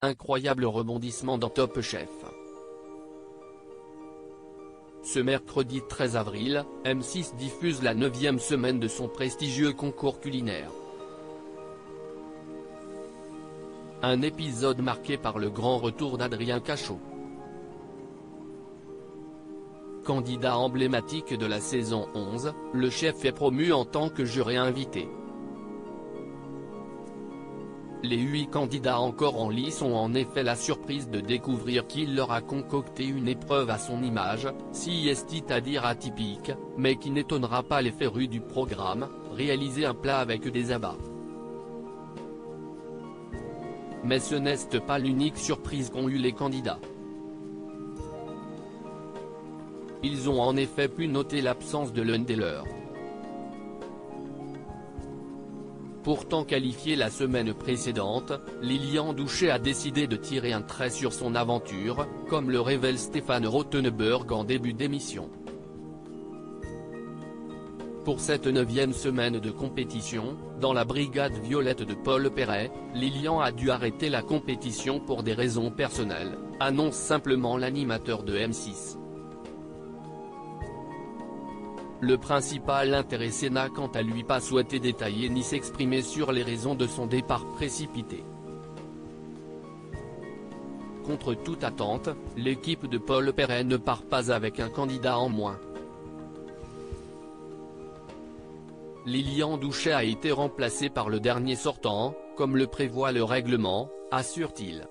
Incroyable rebondissement dans Top Chef. Ce mercredi 13 avril, M6 diffuse la 9e semaine de son prestigieux concours culinaire. Un épisode marqué par le grand retour d'Adrien Cachot. Candidat emblématique de la saison 11, le chef est promu en tant que juré invité. Les 8 candidats encore en lice ont en effet la surprise de découvrir qu'il leur a concocté une épreuve à son image, si c'est-à-dire atypique, mais qui n'étonnera pas les férus du programme, réaliser un plat avec des abats. Mais ce n'est pas l'unique surprise qu'ont eu les candidats. Ils ont en effet pu noter l'absence de l'un des leurs. Pourtant qualifié la semaine précédente, Lilian Douchet a décidé de tirer un trait sur son aventure, comme le révèle Stéphane Rothenberg en début d'émission. Pour cette 9e semaine de compétition, dans la brigade violette de Paul Perret, Lilian a dû arrêter la compétition pour des raisons personnelles, annonce simplement l'animateur de M6. Le principal intéressé n'a quant à lui pas souhaité détailler ni s'exprimer sur les raisons de son départ précipité. Contre toute attente, l'équipe de Paul Perret ne part pas avec un candidat en moins. Lilian Douchet a été remplacé par le dernier sortant, comme le prévoit le règlement, assure-t-il.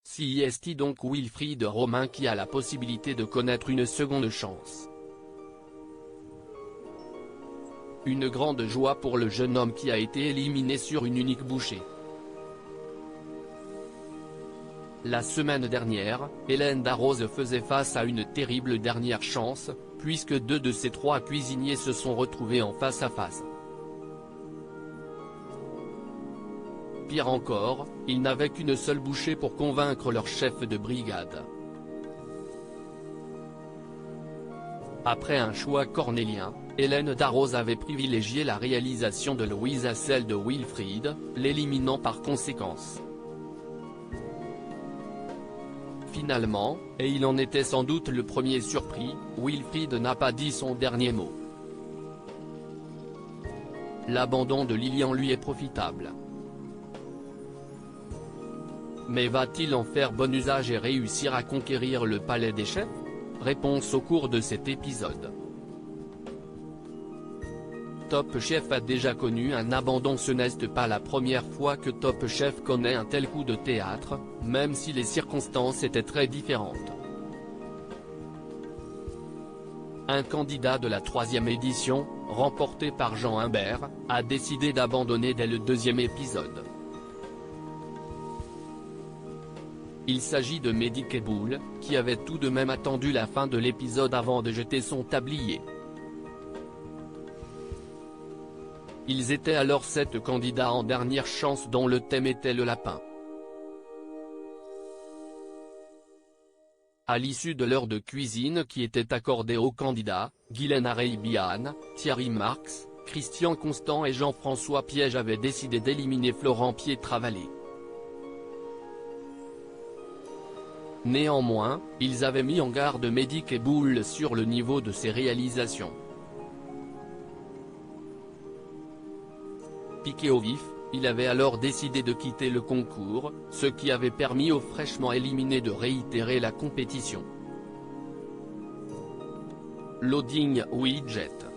C'est donc Wilfried Romain qui a la possibilité de connaître une seconde chance. Une grande joie pour le jeune homme qui a été éliminé sur une unique bouchée. La semaine dernière, Hélène Darroze faisait face à une terrible dernière chance, puisque 2 de ses 3 cuisiniers se sont retrouvés en face à face. Pire encore, ils n'avaient qu'une seule bouchée pour convaincre leur chef de brigade. Après un choix cornélien, Hélène Darroze avait privilégié la réalisation de Louise à celle de Wilfried, l'éliminant par conséquence. Finalement, et il en était sans doute le premier surpris, Wilfried n'a pas dit son dernier mot. L'abandon de Lilian lui est profitable. Mais va-t-il en faire bon usage et réussir à conquérir le palais des chefs? Réponse au cours de cet épisode. Top Chef a déjà connu un abandon. Ce n'est pas la première fois que Top Chef connaît un tel coup de théâtre, même si les circonstances étaient très différentes. Un candidat de la 3e édition, remporté par Jean Humbert, a décidé d'abandonner dès le 2e épisode. Il s'agit de Mehdi Keboul, qui avait tout de même attendu la fin de l'épisode avant de jeter son tablier. Ils étaient alors 7 candidats en dernière chance dont le thème était le lapin. À l'issue de l'heure de cuisine qui était accordée aux candidats, Guylaine Areibian, Thierry Marx, Christian Constant et Jean-François Piège avaient décidé d'éliminer Florent Pietravalli. Néanmoins, ils avaient mis en garde Mehdi Keboul sur le niveau de ses réalisations. Piqué au vif, il avait alors décidé de quitter le concours, ce qui avait permis aux fraîchement éliminés de réitérer la compétition. Loading Widget.